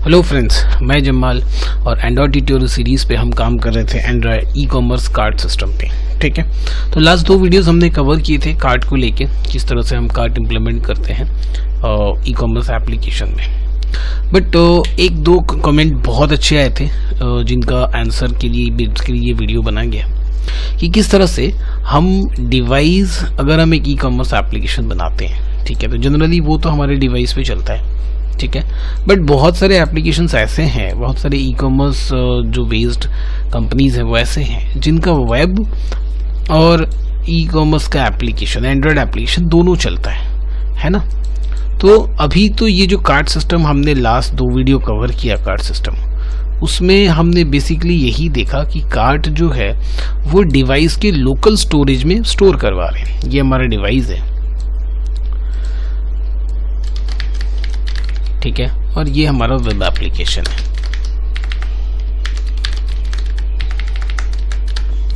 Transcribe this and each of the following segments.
Hello friends, मैं जमाल और Android tutorial series पे हम काम कर रहे थे Android e commerce cart system पे। ठीक है, तो लास्ट 2 वीडियोस हमने कवर किए थे कार्ट को लेके, किस तरह से हम कार्ट इम्प्लीमेंट करते हैं ई कॉमर्स एप्लीकेशन में। बट 1-2 कमेंट बहुत अच्छे आए थे जिनका आंसर के लिए ये वीडियो बना गया कि किस तरह से हम डिवाइस, अगर हम एक ई कॉमर्स एप्लीकेशन बनाते हैं, ठीक है, तो जनरली वो तो हमारे डिवाइस पे चलता है, ठीक है, बट बहुत सारे एप्लीकेशंस ऐसे हैं, बहुत सारे ई कॉमर्स जो बेस्ड कंपनीज हैं वो ऐसे हैं जिनका वेब और ई कॉमर्स का एप्लीकेशन, एंड्रॉयड एप्लीकेशन दोनों चलता है ना। तो अभी तो ये जो कार्ट सिस्टम हमने लास्ट 2 वीडियो कवर किया कार्ट सिस्टम, उसमें हमने बेसिकली यही देखा कि कार्ट जो है वो डिवाइस के लोकल स्टोरेज में स्टोर करवा रहे हैं। ये हमारा डिवाइस है, ठीक है, और ये हमारा वेब एप्लीकेशन है।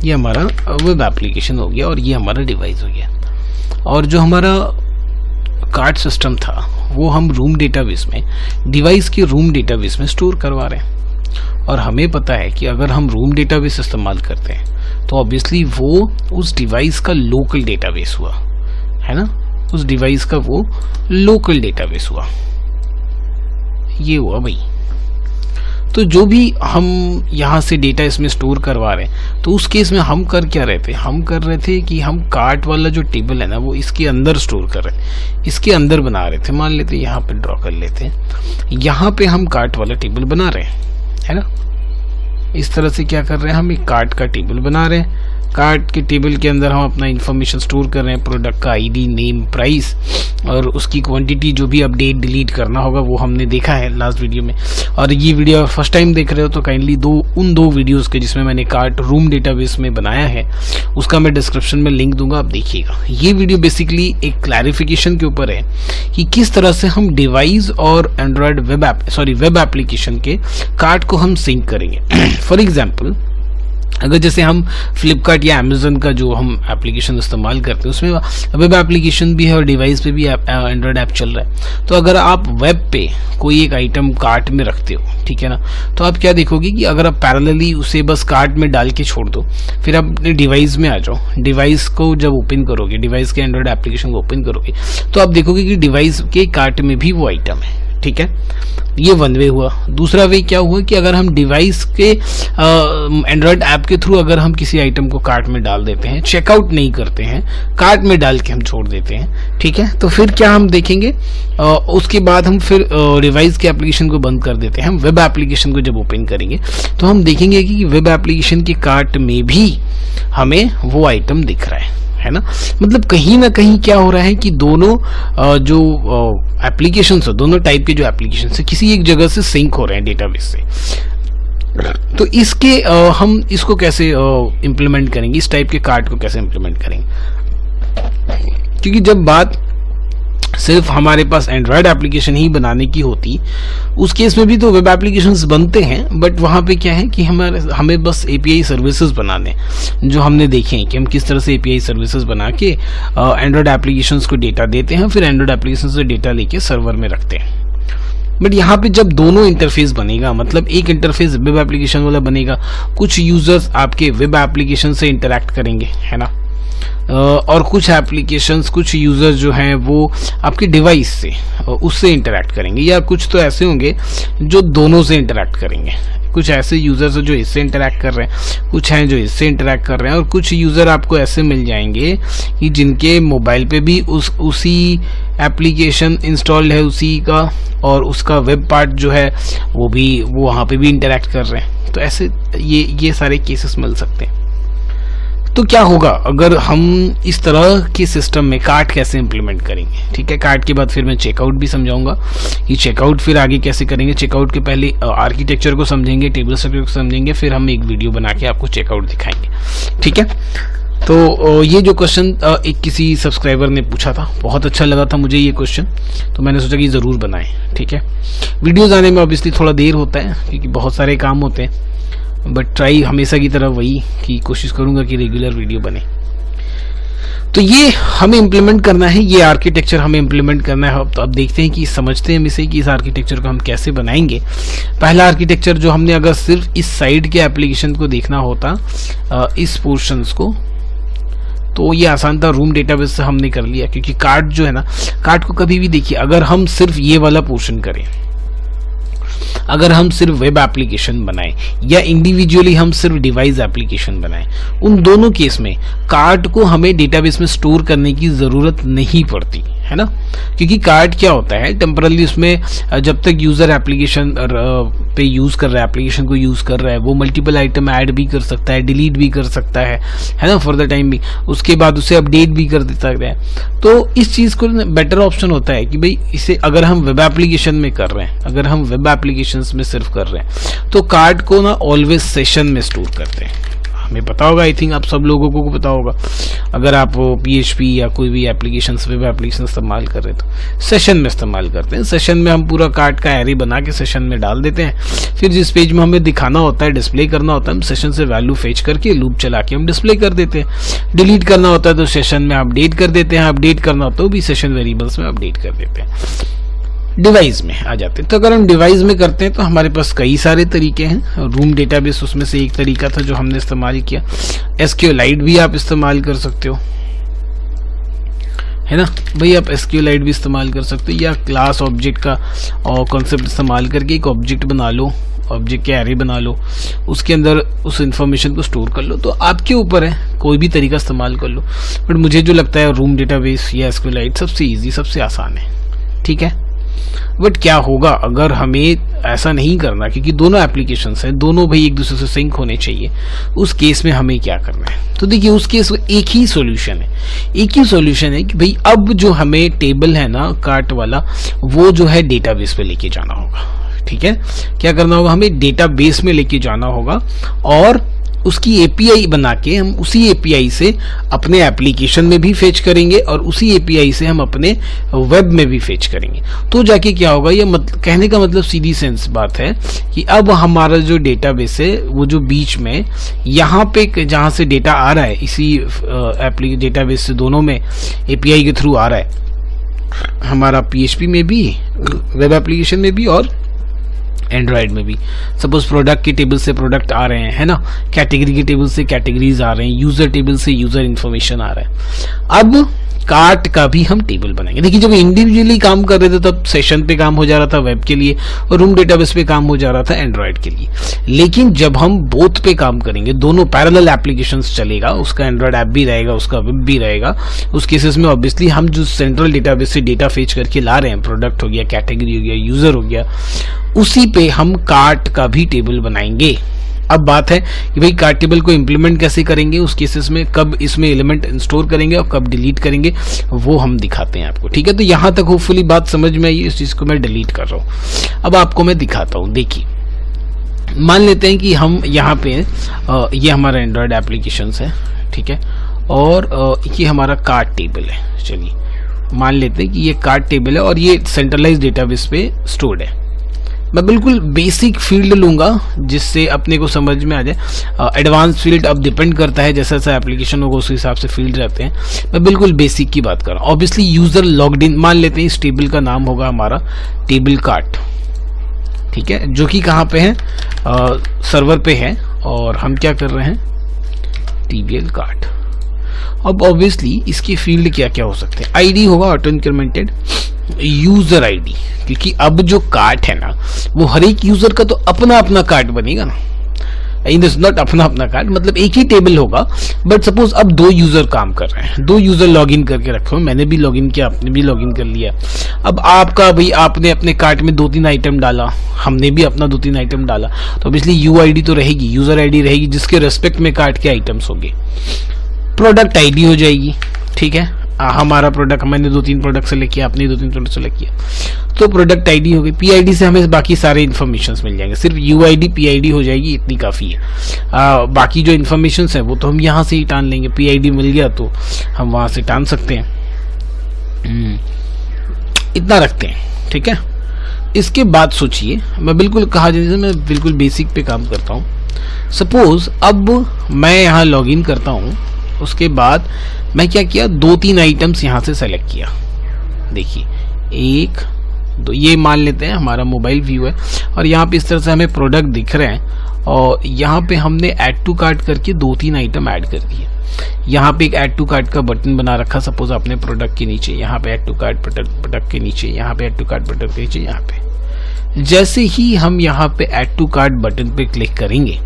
ये हमारा वेब एप्लीकेशन हो गया और ये हमारा डिवाइस हो गया। और जो हमारा कार्ट सिस्टम था वो हम रूम डेटाबेस में, डिवाइस के रूम डेटाबेस में स्टोर करवा रहे हैं। और हमें पता है कि अगर हम रूम डेटाबेस इस्तेमाल करते हैं तो ऑब्वियसली वो उस डिवाइस का लोकल डेटाबेस हुआ, है ना, उस डिवाइस का वो लोकल डेटाबेस हुआ, ये हुआ भाई। तो जो भी हम यहाँ से डेटा इसमें स्टोर करवा रहे हैं, तो उस केस में हम कर क्या रहे थे, हम कर रहे थे कि हम कार्ट वाला जो टेबल है ना वो इसके अंदर स्टोर कर रहे हैं, इसके अंदर बना रहे थे। मान लेते हैं यहाँ पे ड्रॉ कर लेते हैं, यहाँ पे हम कार्ट वाला टेबल बना रहे हैं, है ना। इस तरह से क्या कर रहे हैं, हम एक कार्ट का टेबल बना रहे हैं। कार्ट के टेबल के अंदर हम अपना इंफॉर्मेशन स्टोर कर रहे हैं, प्रोडक्ट का आईडी, नेम, प्राइस और उसकी क्वांटिटी, जो भी अपडेट डिलीट करना होगा वो हमने देखा है लास्ट वीडियो में। और ये वीडियो फर्स्ट टाइम देख रहे हो तो काइंडली उन 2 वीडियोस के जिसमें मैंने कार्ट रूम डेटाबेस में बनाया है उसका मैं डिस्क्रिप्शन में लिंक दूंगा, आप देखिएगा। ये वीडियो बेसिकली एक क्लैरिफिकेशन के ऊपर है कि किस तरह से हम डिवाइस और एंड्रॉयड वेब एप्लीकेशन के कार्ट को हम सिंक करेंगे। फॉर एग्जाम्पल, अगर जैसे हम फ्लिपकार्ट या अमेजन का जो हम एप्लीकेशन इस्तेमाल करते हैं उसमें वेब एप्लीकेशन भी है और डिवाइस पे भी एंड्रॉयड ऐप चल रहा है, तो अगर आप वेब पे कोई एक आइटम कार्ट में रखते हो, ठीक है ना, तो आप क्या देखोगे कि अगर आप पैरेलली उसे बस कार्ट में डाल के छोड़ दो, फिर आप अपने डिवाइस में आ जाओ, डिवाइस को जब ओपन करोगे, डिवाइस के एंड्रॉयड एप्लीकेशन को ओपन करोगे तो आप देखोगे कि डिवाइस के कार्ट में भी वो आइटम है, ठीक है। ये 1 वे हुआ। दूसरा वे क्या हुआ कि अगर हम डिवाइस के एंड्रॉयड ऐप के थ्रू अगर हम किसी आइटम को कार्ट में डाल देते हैं, चेकआउट नहीं करते हैं, कार्ट में डाल के हम छोड़ देते हैं, ठीक है, तो फिर क्या हम देखेंगे, उसके बाद हम फिर डिवाइस के एप्लीकेशन को बंद कर देते हैं। हम वेब एप्लीकेशन को जब ओपन करेंगे तो हम देखेंगे कि वेब एप्लीकेशन के कार्ट में भी हमें वो आइटम दिख रहा है ना। मतलब कहीं ना कहीं क्या हो रहा है कि दोनों जो एप्लीकेशंस है, दोनों टाइप के जो एप्लीकेशंस है, किसी एक जगह से सिंक हो रहे हैं डेटाबेस से। तो इसके हम इसको कैसे इम्प्लीमेंट करेंगे, इस टाइप के कार्ड को कैसे इम्प्लीमेंट करेंगे, क्योंकि जब बात सिर्फ हमारे पास एंड्रॉयड एप्लीकेशन ही बनाने की होती, उस केस में भी तो वेब एप्लीकेशंस बनते हैं, बट वहाँ पे क्या है कि हमें बस एपीआई सर्विसेज बनाने, जो हमने देखे हैं कि हम किस तरह से एपीआई सर्विसेज बना के एंड्रॉयड एप्लीकेशंस को डेटा देते हैं, फिर एंड्रॉयड एप्लीकेशन से डेटा लेके सर्वर में रखते हैं। बट यहाँ पे जब दोनों इंटरफेस बनेगा, मतलब एक इंटरफेस वेब एप्लीकेशन वाला बनेगा, कुछ यूजर्स आपके वेब एप्लीकेशन से इंटरेक्ट करेंगे, है ना, और कुछ एप्लीकेशंस, कुछ यूजर्स जो हैं वो आपके डिवाइस से उससे इंटरेक्ट करेंगे, या कुछ तो ऐसे होंगे जो दोनों से इंटरेक्ट करेंगे। कुछ ऐसे यूजर्स जो इससे इंटरेक्ट कर रहे हैं, कुछ हैं जो इससे इंटरेक्ट कर रहे हैं, और कुछ यूज़र आपको ऐसे मिल जाएंगे कि जिनके मोबाइल पे भी उसी एप्लीकेशन इंस्टॉल्ड है उसी का, और उसका वेब पार्ट जो है वो वहाँ पे भी इंटरेक्ट कर रहे हैं। तो ऐसे ये सारे केसेस मिल सकते हैं। तो क्या होगा अगर हम इस तरह के सिस्टम में कार्ट कैसे इंप्लीमेंट करेंगे, ठीक है। कार्ट के बाद फिर मैं चेकआउट भी समझाऊंगा कि चेकआउट फिर आगे कैसे करेंगे। चेकआउट के पहले आर्किटेक्चर को समझेंगे, टेबल स्ट्रक्चर को समझेंगे, फिर हम एक वीडियो बना के आपको चेकआउट दिखाएंगे, ठीक है। तो ये जो क्वेश्चन एक किसी सब्सक्राइबर ने पूछा था, बहुत अच्छा लगा था मुझे ये क्वेश्चन, तो मैंने सोचा कि ज़रूर बनाएं, ठीक है। वीडियोज़ आने में ऑब्वियसली थोड़ा देर होता है क्योंकि बहुत सारे काम होते हैं, बट ट्राई हमेशा की तरह वही कि कोशिश करूंगा कि रेगुलर वीडियो बने। तो ये हमें इम्प्लीमेंट करना है, ये आर्किटेक्चर हमें इम्प्लीमेंट करना है। तो अब देखते हैं कि समझते हैं हम इसे कि इस आर्किटेक्चर को हम कैसे बनाएंगे। पहला आर्किटेक्चर जो हमने अगर सिर्फ इस साइड के एप्लीकेशन को देखना होता, इस पोर्शंस को, तो ये आसान था, रूम डेटाबेस से हमने कर लिया। क्योंकि कार्ड जो है ना, कार्ड को कभी भी देखिए, अगर हम सिर्फ ये वाला पोर्शन करें, अगर हम सिर्फ वेब एप्लीकेशन बनाएं या इंडिविजुअली हम सिर्फ डिवाइस एप्लीकेशन बनाएं, उन दोनों केस में कार्ड को हमें डेटाबेस में स्टोर करने की जरूरत नहीं पड़ती है ना। क्योंकि कार्ड क्या होता है, टेम्परली उसमें जब तक यूजर एप्लीकेशन पे यूज कर रहा है, एप्लीकेशन को यूज कर रहा है, वो मल्टीपल आइटम ऐड भी कर सकता है, डिलीट भी कर सकता है ना, फॉर द टाइम भी। उसके बाद उसे अपडेट भी कर देता है। तो इस चीज को बेटर ऑप्शन होता है कि भाई इसे अगर हम वेब एप्लीकेशन में कर रहे हैं, अगर हम वेब एप्लीकेशन में सिर्फ कर रहे हैं, तो कार्ड को ना ऑलवेज सेशन में स्टोर करते हैं। हमें पता होगा, आई थिंक आप सब लोगों को पता होगा, अगर आप PHP या कोई भी एप्लीकेशन, वेब एप्लीकेशन इस्तेमाल कर रहे हैं तो सेशन में इस्तेमाल करते हैं। सेशन में हम पूरा कार्ड का एरे बना के सेशन में डाल देते हैं। फिर जिस पेज में हमें दिखाना होता है, डिस्प्ले करना होता है, हम सेशन से वैल्यू फेच करके लूप चला के हम डिस्प्ले कर देते हैं। डिलीट करना होता है तो सेशन में अपडेट कर देते हैं, अपडेट करना होता है तो भी सेशन वेरिएबल्स में अपडेट कर देते हैं। डिवाइस में आ जाते हैं, तो अगर हम डिवाइस में करते हैं तो हमारे पास कई सारे तरीके हैं। रूम डेटाबेस उसमें से एक तरीका था जो हमने इस्तेमाल किया। SQLite भी आप इस्तेमाल कर सकते हो, है ना भाई, आप SQLite भी इस्तेमाल कर सकते हो, या क्लास ऑब्जेक्ट का और कॉन्सेप्ट इस्तेमाल करके एक ऑब्जेक्ट बना लो, ऑब्जेक्ट के एरे बना लो, उसके अंदर उस इंफॉर्मेशन को स्टोर कर लो। तो आपके ऊपर है, कोई भी तरीका इस्तेमाल कर लो। बट मुझे जो लगता है रूम डेटाबेस या SQLite सबसे ईजी, सबसे आसान है, ठीक है। बट क्या होगा अगर हमें ऐसा नहीं करना, क्योंकि दोनों एप्लीकेशंस हैं, दोनों भाई एक दूसरे से सिंक होने चाहिए। उस केस में हमें क्या करना है, तो देखिए उस केस में एक ही सॉल्यूशन है कि भाई अब जो हमें टेबल है ना कार्ट वाला, वो जो है डेटाबेस पे लेके जाना होगा। ठीक है, क्या करना होगा, हमें डेटाबेस में लेके जाना होगा और उसकी API बना के हम उसी API से अपने एप्लीकेशन में भी फेच करेंगे और उसी API से हम अपने वेब में भी फेच करेंगे। तो जाके क्या होगा, ये कहने का मतलब सीधी सेंस बात है कि अब हमारा जो डेटाबेस है वो जो बीच में यहाँ पे जहाँ से डेटा आ रहा है, इसी डेटाबेस से दोनों में API के थ्रू आ रहा है, हमारा PHP में भी, वेब एप्लीकेशन में भी और एंड्रॉयड में भी। सपोज प्रोडक्ट के टेबल से प्रोडक्ट आ रहे हैं, है ना, कैटेगरी के टेबल से कैटेगरीज आ रहे हैं, यूजर टेबल से यूजर इन्फॉर्मेशन आ रहा है। अब कार्ट का भी हम टेबल बनाएंगे। देखिए जब इंडिविजुअली काम कर रहे थे तब सेशन पे काम हो जा रहा था वेब के लिए, और रूम डेटाबेस पे काम हो जा रहा था एंड्रॉयड के लिए। लेकिन जब हम बोथ पे काम करेंगे, दोनों पैरेलल एप्लीकेशंस चलेगा, उसका एंड्रॉयड ऐप भी रहेगा, उसका वेब भी रहेगा, उस केसेस में ऑब्वियसली हम जो सेंट्रल डेटाबेस से डेटा फेच करके ला रहे हैं, प्रोडक्ट हो गया, कैटेगरी हो गया, यूजर हो गया, उसी पे हम कार्ट का भी टेबल बनाएंगे। अब बात है कि भाई कार्ट टेबल को इंप्लीमेंट कैसे करेंगे, उस केसेस में कब इसमें एलिमेंट स्टोर करेंगे और कब डिलीट करेंगे, वो हम दिखाते हैं आपको। ठीक है, तो यहां तक होपफुली बात समझ में आई। इस चीज को मैं डिलीट कर रहा हूं, अब आपको मैं दिखाता हूं। देखिए मान लेते हैं कि हम यहाँ पे ये हमारा एंड्रॉयड एप्लीकेशन है, ठीक है, और ये हमारा कार्ट टेबल है। चलिए मान लेते हैं कि ये कार्ट टेबल है और ये सेंट्रलाइज डेटाबेस पे स्टोर्ड है। मैं बिल्कुल बेसिक फील्ड लूंगा जिससे अपने को समझ में आ जाए। एडवांस फील्ड अब डिपेंड करता है, जैसा जैसा एप्लीकेशन होगा उस हिसाब से फील्ड रहते हैं। मैं बिल्कुल बेसिक की बात कर रहा हूँ। ऑब्वियसली यूजर लॉग्ड इन, मान लेते हैं इस टेबल का नाम होगा हमारा टेबल कार्ट, ठीक है, जो कि कहाँ पे है, सर्वर पे है, और हम क्या कर रहे हैं, टीबीएल कार्ट। अब ऑब्वियसली इसकी फील्ड क्या क्या हो सकते हैं, आईडी होगा ऑटो इंक्रीमेंटेड, यूजर आईडी, क्योंकि अब जो कार्ट है ना वो हर एक यूजर का तो अपना अपना कार्ट बनेगा ना, इन दिस नॉट अपना अपना कार्ट, मतलब एक ही टेबल होगा। बट सपोज अब 2 यूजर काम कर रहे हैं, 2 यूजर लॉगिन करके रखे हो, मैंने भी लॉगिन किया, आपने भी लॉगिन कर लिया। अब आपका भाई आपने अपने कार्ट में 2-3 आइटम डाला, हमने भी अपना 2-3 आइटम डाला, तो ऑब्वियसली यूआईडी तो रहेगी, यूजर आईडी रहेगी, जिसके रेस्पेक्ट में कार्ट के आइटम्स होंगे। प्रोडक्ट आईडी हो जाएगी, ठीक है, हमारा प्रोडक्ट, मैंने 2-3 प्रोडक्ट सेलेक्ट किया, आपने 2-3 प्रोडक्ट सेलेक्ट किया, तो प्रोडक्ट आईडी हो गई। पीआईडी से हमें बाकी सारे इन्फॉर्मेशंस मिल जाएंगे, सिर्फ यूआईडी पीआईडी हो जाएगी, इतनी काफ़ी है। बाकी जो इन्फॉर्मेशंस है वो तो हम यहाँ से ही टान लेंगे, पीआईडी मिल गया तो हम वहाँ से टान सकते हैं, इतना रखते हैं, ठीक है। इसके बाद सोचिए, मैं बिल्कुल कहा जैसे मैं बिल्कुल बेसिक पे काम करता हूँ। सपोज अब मैं यहाँ लॉगिन करता हूँ उसके बाद मैं क्या किया, 2-3 आइटम्स यहाँ से सेलेक्ट किया। देखिए 1 2, ये मान लेते हैं हमारा मोबाइल व्यू है और यहाँ पे इस तरह से हमें प्रोडक्ट दिख रहे हैं और यहाँ पे हमने ऐड टू कार्ट करके 2-3 आइटम ऐड कर दिए। यहाँ पे एक ऐड टू कार्ट का बटन बना रखा, सपोज आपने प्रोडक्ट के नीचे, यहाँ पे ऐड टू कार्ट प्रोडक्ट के नीचे, यहाँ पे ऐड टू कार्ट प्रोडक्ट के नीचे, यहाँ पे। जैसे ही हम यहाँ पे ऐड टू कार्ट बटन पे क्लिक करेंगे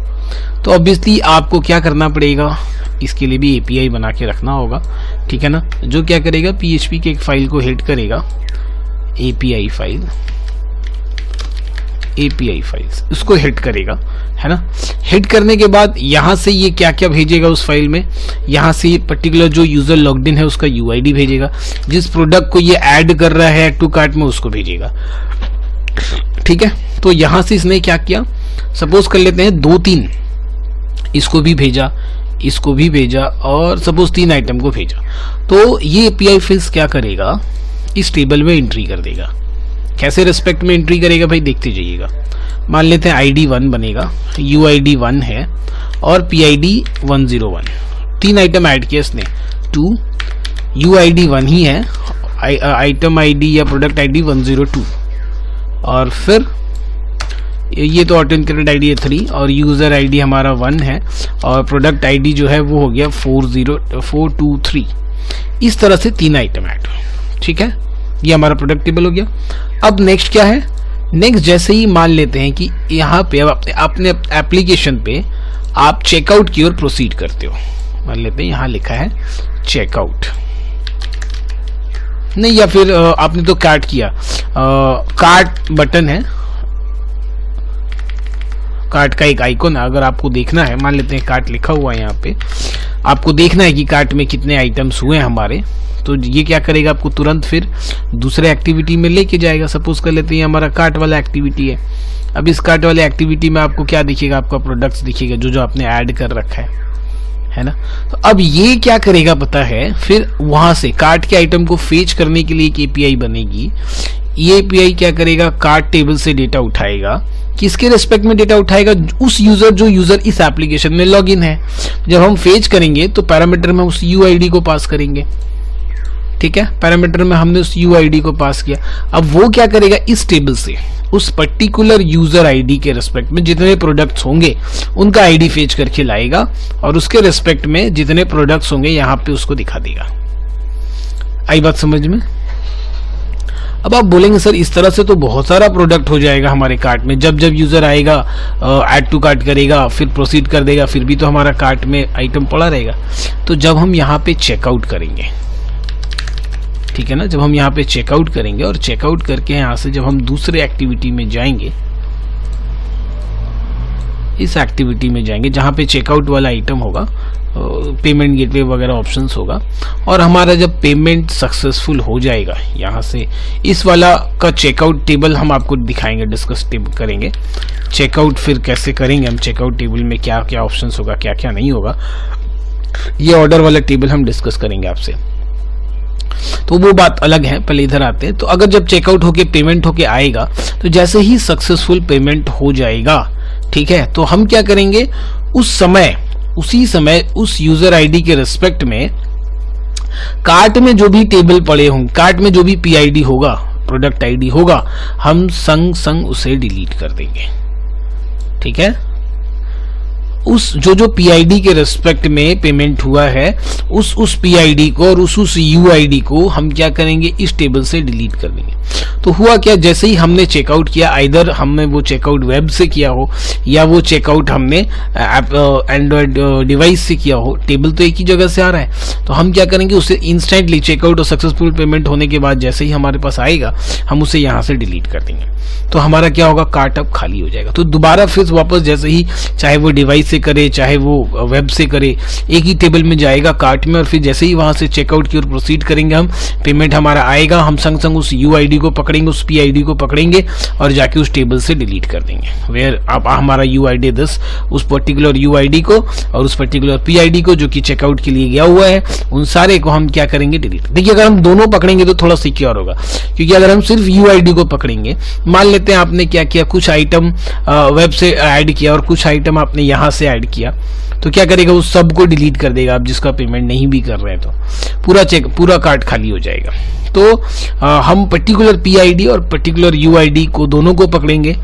तो ऑब्वियसली आपको क्या करना पड़ेगा, इसके लिए भी API बना के रखना होगा, ठीक है ना, जो क्या करेगा, PHP के एक फाइल को हिट करेगा, API फाइल्स, उसको हिट करेगा, है ना। हिट करने के बाद यहाँ से ये क्या क्या भेजेगा उस फाइल में, यहाँ से ये पर्टिकुलर जो यूजर लॉग्ड इन है उसका UID भेजेगा, जिस प्रोडक्ट को ये ऐड कर रहा है ऐड टू कार्ट में उसको भेजेगा, ठीक है। तो यहाँ से इसने क्या किया, सपोज कर लेते हैं 2-3 इसको भी भेजा, इसको भी भेजा और सपोज 3 आइटम को भेजा। तो ये API फाइल्स क्या करेगा, इस टेबल में एंट्री कर देगा। कैसे रिस्पेक्ट में एंट्री करेगा भाई, देखते जाइएगा। मान लेते हैं ID 1 बनेगा, UID 1 है और PID 101, 3 आइटम ऐड किया इसने, 2 UID 1 ही है, आइटम ID या प्रोडक्ट ID 102 और फिर ये तो ऑथेंटिकेटेड ID है 3 और यूजर ID हमारा 1 है और प्रोडक्ट ID जो है वो हो गया 40423। इस तरह से 3 आइटम ऐड, ठीक है। ये हमारा प्रोडक्ट टेबल हो गया। अब नेक्स्ट क्या है, नेक्स्ट जैसे ही मान लेते हैं कि यहाँ पे अब अपने एप्लीकेशन पे आप चेकआउट की ओर प्रोसीड करते हो, मान लेते हैं यहाँ लिखा है चेकआउट, नहीं या फिर आपने तो कार्ट किया, कार्ट बटन है, कार्ट का एक आइकन, अगर आपको देखना है, मान लेते हैं कार्ट लिखा हुआ है यहाँ पे, आपको देखना है कि कार्ट में कितने आइटम्स हुए हमारे, तो ये क्या करेगा, आपको तुरंत फिर दूसरे एक्टिविटी में लेके जाएगा। सपोज कर लेते हैं हमारा कार्ट वाला एक्टिविटी है। अब इस कार्ट वाले एक्टिविटी में आपको क्या दिखेगा, आपका प्रोडक्ट्स दिखेगा जो जो आपने ऐड कर रखा है ना। तो अब ये क्या करेगा पता है, फिर वहां से कार्ट के आइटम को फेच करने के लिए एक API बनेगी। ये API क्या करेगा, कार्ट टेबल से डेटा उठाएगा, किसके रेस्पेक्ट में डेटा उठाएगा, उस यूजर जो यूजर इस एप्लीकेशन में लॉगिन है। जब हम फेच करेंगे तो पैरामीटर में उस UID को पास करेंगे, ठीक है, पैरामीटर में हमने उस UID को पास किया। अब वो क्या करेगा, इस टेबल से उस पर्टिकुलर यूजर ID के रेस्पेक्ट में जितने प्रोडक्ट्स होंगे उनका ID फेच करके लाएगा और उसके रेस्पेक्ट में जितने प्रोडक्ट्स होंगे यहाँ पे उसको दिखा देगा। आई बात समझ में। अब आप बोलेंगे सर इस तरह से तो बहुत सारा प्रोडक्ट हो जाएगा हमारे कार्ट में, जब जब यूजर आएगा ऐड टू कार्ट करेगा फिर प्रोसीड कर देगा, फिर भी तो हमारा कार्ट में आइटम पड़ा रहेगा। तो जब हम यहाँ पे चेकआउट करेंगे, ठीक है ना, जब हम यहाँ पे चेकआउट करेंगे और चेकआउट करके यहाँ से जब हम दूसरे एक्टिविटी में जाएंगे, इस एक्टिविटी में जाएंगे जहाँ पे चेकआउट वाला आइटम होगा, पेमेंट गेटवे वगैरह ऑप्शंस होगा और हमारा जब पेमेंट सक्सेसफुल हो जाएगा, यहाँ से इस वाला का चेकआउट टेबल हम आपको दिखाएंगे, डिस्कस करेंगे चेकआउट फिर कैसे करेंगे हम, चेकआउट टेबल में क्या क्या ऑप्शंस होगा क्या क्या नहीं होगा, ये ऑर्डर वाला टेबल हम डिस्कस करेंगे आपसे, तो वो बात अलग है। पहले इधर आते हैं। तो अगर जब चेकआउट होके पेमेंट होके आएगा, तो जैसे ही सक्सेसफुल पेमेंट हो जाएगा, ठीक है, तो हम क्या करेंगे, उसी समय उस यूजर आईडी के रेस्पेक्ट में कार्ट में जो भी टेबल पड़े होंगे, कार्ट में जो भी PID होगा, प्रोडक्ट ID होगा, हम संग उसे डिलीट कर देंगे, ठीक है। उस जो PID के रेस्पेक्ट में पेमेंट हुआ है उस PID को और उस UID को हम क्या करेंगे, इस टेबल से डिलीट कर देंगे। तो हुआ क्या, जैसे ही हमने चेकआउट किया, आइदर हमने वो चेकआउट वेब से किया हो या वो चेकआउट हमने एंड्रॉयड डिवाइस से किया हो, टेबल तो एक ही जगह से आ रहा है, तो हम क्या करेंगे, उसे इंस्टेंटली चेकआउट और सक्सेसफुल पेमेंट होने के बाद जैसे ही हमारे पास आएगा हम उसे यहाँ से डिलीट कर देंगे। तो हमारा क्या होगा, कार्ट अब खाली हो जाएगा। तो दोबारा फिर वापस जैसे ही, चाहे वो डिवाइस से करे चाहे वो वेब से करे, एक ही टेबल में जाएगा कार्ट में, और फिर जैसे ही वहां से चेकआउट की ओर प्रोसीड करेंगे हम, पेमेंट हमारा आएगा, हम संग संग उस UID को पकड़ेंगे, उस PID को पकड़ेंगे और जाके उस टेबल से डिलीट कर देंगे। वेयर आप हमारा UID 10 उस पर्टिकुलर UID को और उस पर्टिकुलर PID को जो कि चेकआउट के लिए गया हुआ है, उन सारे को हम क्या करेंगे, डिलीट। देखिए अगर हम दोनों पकड़ेंगे तो थोड़ा सिक्योर होगा, क्योंकि अगर हम सिर्फ UID को पकड़ेंगे, मान लेते हैं आपने क्या किया, कुछ आइटम वेब से ऐड किया और कुछ आइटम आपने यहाँ से से ऐड किया तो क्या करेगा, उस सब को डिलीट कर देगा। आप जिसका पेमेंट नहीं भी कर रहे हैं तो पूरा कार्ट खाली हो जाएगा। तो हम पर्टिकुलर PID और पर्टिकुलर UID को दोनों को पकड़ेंगे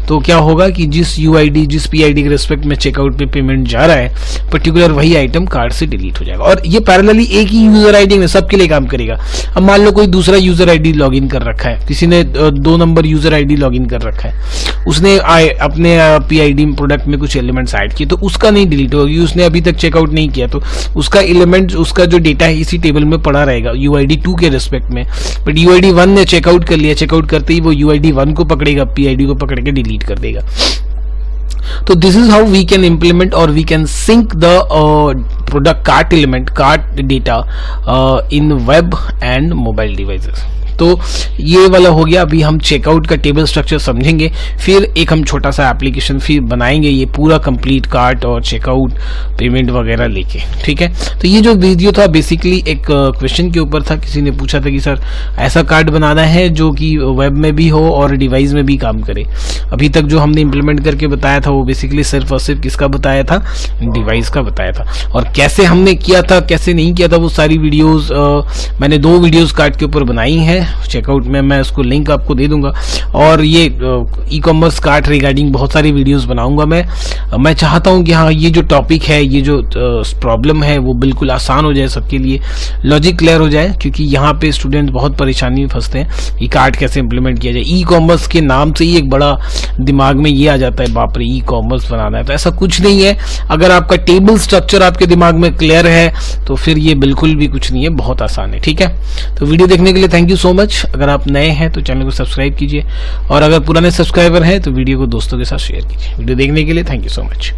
तो क्या होगा कि जिस UID जिस PID के रेस्पेक्ट में चेकआउट पे पेमेंट जा रहा है पर्टिकुलर वही आइटम कार्ड से डिलीट हो जाएगा। और ये पैरेलली एक ही यूजर आईडी में सबके लिए काम करेगा। अब मान लो कोई दूसरा यूजर आईडी लॉगिन कर रखा है, किसी ने 2 नंबर यूजर आईडी लॉगिन कर रखा है, उसने अपने PID प्रोडक्ट में कुछ एलिमेंट्स ऐड किए तो उसका नहीं डिलीट होगी, उसने अभी तक चेकआउट नहीं किया तो उसका एलिमेंट उसका जो डेटा है इसी टेबल में पड़ा रहेगा UID 2 के रेस्पेक्ट में। बट UID 1 ने चेकआउट कर लिया, चेकआउट करते ही वो UID 1 को पकड़ेगा, PID को पकड़ के डिलीट कर देगा। तो this is how we can implement और we can sync the product cart element cart data in web and mobile devices. तो ये वाला हो गया। अभी हम चेकआउट का टेबल स्ट्रक्चर समझेंगे, फिर एक हम छोटा सा एप्लीकेशन फिर बनाएंगे ये पूरा कंप्लीट कार्ट और चेकआउट पेमेंट वगैरह लेके, ठीक है। तो ये जो वीडियो था बेसिकली एक क्वेश्चन के ऊपर था। किसी ने पूछा था कि सर ऐसा कार्ड बनाना है जो कि वेब में भी हो और डिवाइस में भी काम करे। अभी तक जो हमने इम्प्लीमेंट करके बताया था वो बेसिकली सिर्फ और सिर्फ किसका बताया था, डिवाइस का बताया था। और कैसे हमने किया था कैसे नहीं किया था वो सारी वीडियोज मैंने 2 वीडियोज कार्ड के ऊपर बनाई है। चेकआउट में मैं उसको लिंक आपको दे दूंगा। और ये ई-कॉमर्स कार्ट रिगार्डिंग बहुत सारी वीडियोस बनाऊंगा मैं चाहता हूं कि हाँ ये जो टॉपिक है ये जो प्रॉब्लम है वो बिल्कुल आसान हो जाए सबके लिए, लॉजिक क्लियर हो जाए, क्योंकि यहाँ पे स्टूडेंट बहुत परेशानी में फंसते हैं कि कार्ट कैसे इंप्लीमेंट किया जाए। ई-कॉमर्स के नाम से ही एक बड़ा दिमाग में ये आ जाता है बाप रे ई-कॉमर्स बनाना है, तो ऐसा कुछ नहीं है। अगर आपका टेबल स्ट्रक्चर आपके दिमाग में क्लियर है तो फिर ये बिल्कुल भी कुछ नहीं है, बहुत आसान है, ठीक है। तो वीडियो देखने के लिए थैंक यू सो मच। अगर आप नए हैं तो चैनल को सब्सक्राइब कीजिए और अगर पुराने सब्सक्राइबर हैं तो वीडियो को दोस्तों के साथ शेयर कीजिए। वीडियो देखने के लिए थैंक यू सो मच।